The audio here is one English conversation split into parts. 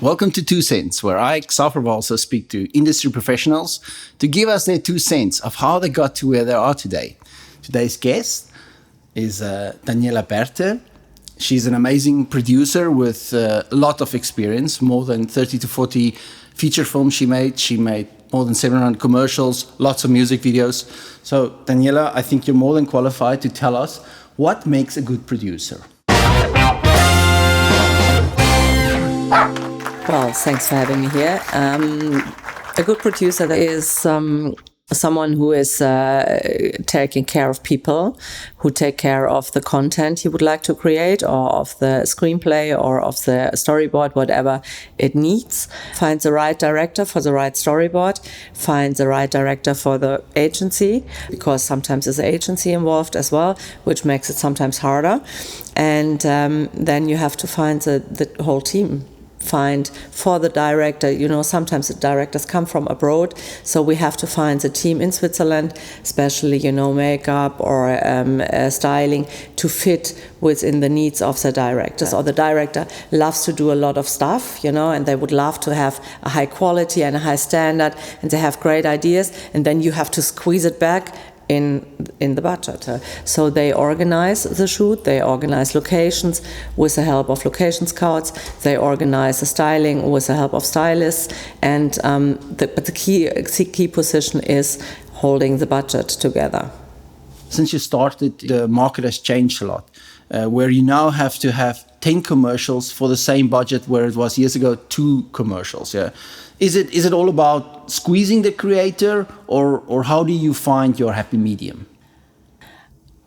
Welcome to 2 Cents, where I, Xaver, Walser, speak to industry professionals to give us their 2 cents of how they got to where they are today. Today's guest is Daniela Berther. She's an amazing producer with a lot of experience, more than 30 to 40 feature films she made. She made more than 700 commercials, lots of music videos. So, Daniela, I think you're more than qualified to tell us what makes a good producer. Well, thanks for having me here. A good producer is someone who is taking care of people, who take care of the content you would like to create, or of the screenplay, or of the storyboard, whatever it needs. Finds the right director for the right storyboard, finds the right director for the agency, because sometimes there's an agency involved as well, which makes it sometimes harder. And then you have to find the whole team. Find for the director, sometimes the directors come from abroad, so we have to find the team in Switzerland, especially, makeup or styling, to fit within the needs of the directors. Or the director loves to do a lot of stuff, and they would love to have a high quality and a high standard, and they have great ideas, and then you have to squeeze it back in the budget. So they organize the shoot, they organize locations with the help of location scouts, they organize the styling with the help of stylists, and but the key position is holding the budget together. Since you started, the market has changed a lot, where you now have to have 10 commercials for the same budget where it was years ago 2 commercials. Yeah. Is it all about squeezing the creator, or how do you find your happy medium?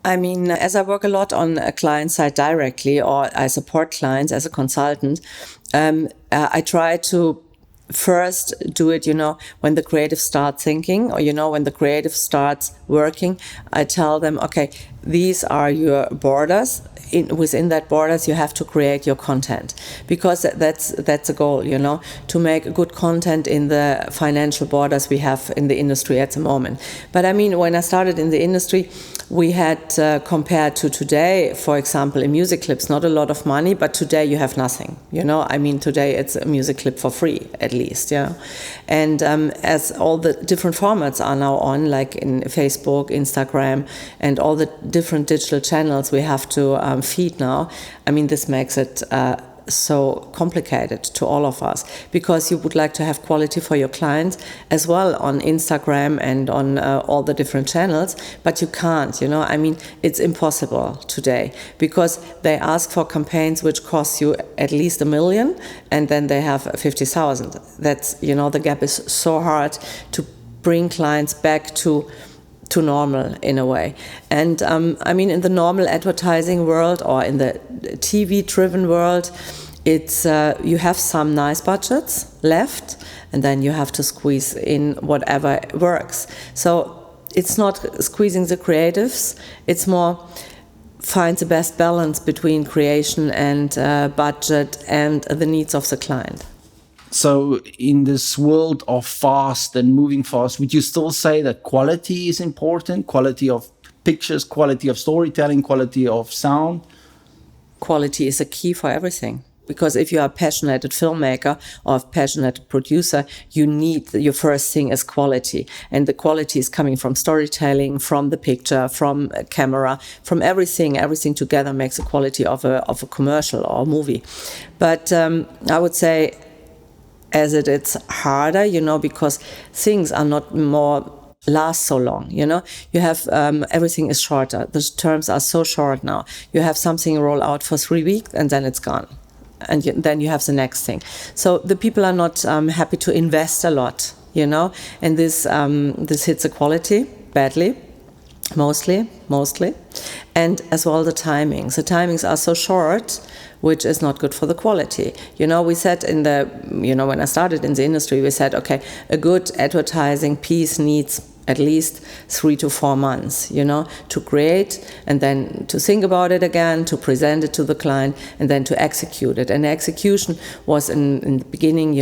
I mean, as I work a lot on a client side directly, or I support clients as a consultant, I try to first do it, when the creative starts thinking, or, when the creative starts working. I tell them, okay, these are your borders. Within that borders, you have to create your content, because that's the goal, to make good content in the financial borders we have in the industry at the moment. But I mean, when I started in the industry, we had, compared to today, for example, in music clips, not a lot of money, but today you have nothing, I mean, today it's a music clip for free, at least, And as all the different formats are now on, like in Facebook, Instagram, and all the different digital channels we have to feed now, I mean, this makes it so complicated to all of us, because you would like to have quality for your clients as well on Instagram and on all the different channels, but you can't, I mean, it's impossible today, because they ask for campaigns which cost you at least $1 million, and then they have 50,000. That's, the gap is so hard to bring clients back to normal in a way. And I mean, in the normal advertising world, or in the TV-driven world, it's you have some nice budgets left, and then you have to squeeze in whatever works. So it's not squeezing the creatives, it's more find the best balance between creation and budget and the needs of the client. So in this world of fast and moving fast, would you still say that quality is important? Quality of pictures, quality of storytelling, quality of sound? Quality is a key for everything. Because if you are a passionate filmmaker or a passionate producer, your first thing is quality. And the quality is coming from storytelling, from the picture, from a camera, from everything. Everything together makes the quality of a commercial or a movie. But I would say, as it's harder, because things are not more last so long, you have everything is shorter. The terms are so short now. You have something roll out for 3 weeks and then it's gone, and then you have the next thing. So the people are not happy to invest a lot, and this hits the quality badly. Mostly, and as well the timings. The timings are so short, which is not good for the quality. We said when I started in the industry, we said, okay, a good advertising piece needs at least 3 to 4 months, to create, and then to think about it again, to present it to the client, and then to execute it. And the execution was in the beginning,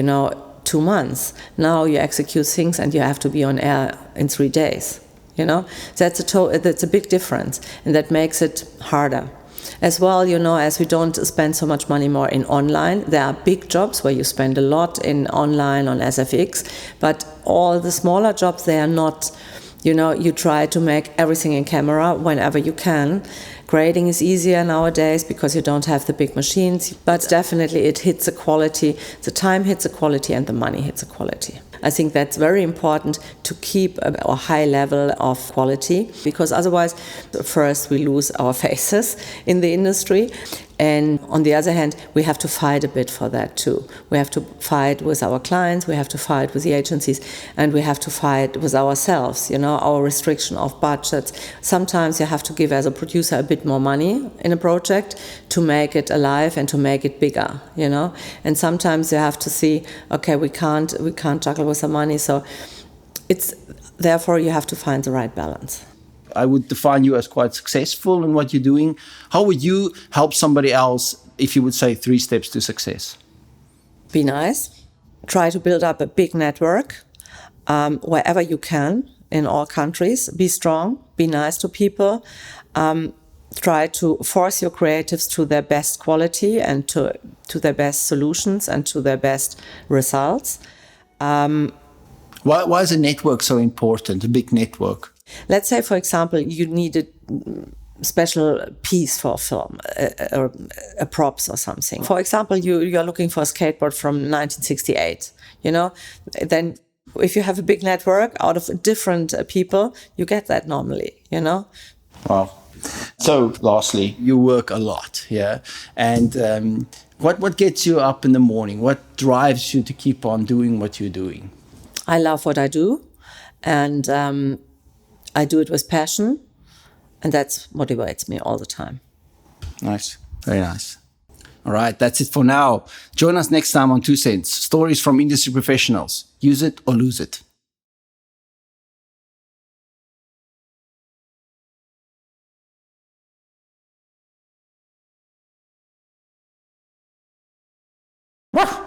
2 months. Now you execute things and you have to be on air in 3 days. That's a big difference, and that makes it harder. As well, you know, as we don't spend so much money more in online, there are big jobs where you spend a lot in online on SFX, but all the smaller jobs, they are not, you know, you try to make everything in camera whenever you can. Grading is easier nowadays because you don't have the big machines, but definitely it hits the quality, the time hits the quality and the money hits the quality. I think that's very important to keep a high level of quality, because otherwise, first, we lose our faces in the industry. And on the other hand, we have to fight a bit for that too. We have to fight with our clients, we have to fight with the agencies, and we have to fight with ourselves, you know, our restriction of budgets. Sometimes you have to give, as a producer, a bit more money in a project to make it alive and to make it bigger, you know. And sometimes you have to see, okay, we can't juggle with the money, so therefore you have to find the right balance. I would define you as quite successful in what you're doing. How would you help somebody else if you would say 3 steps to success? Be nice. Try to build up a big network wherever you can in all countries. Be strong. Be nice to people. Try to force your creatives to their best quality and to their best solutions and to their best results. Why is a network so important, a big network? Let's say, for example, you need a special piece for a film, a props or something. For example, you're looking for a skateboard from 1968, you know, then if you have a big network out of different people, you get that normally, you know. Wow. So lastly, you work a lot, yeah? And what gets you up in the morning? What drives you to keep on doing what you're doing? I love what I do, and I do it with passion, and that motivates me all the time. Nice. Very nice. All right, that's it for now. Join us next time on 2 Cents. Stories from industry professionals. Use it or lose it. Wah!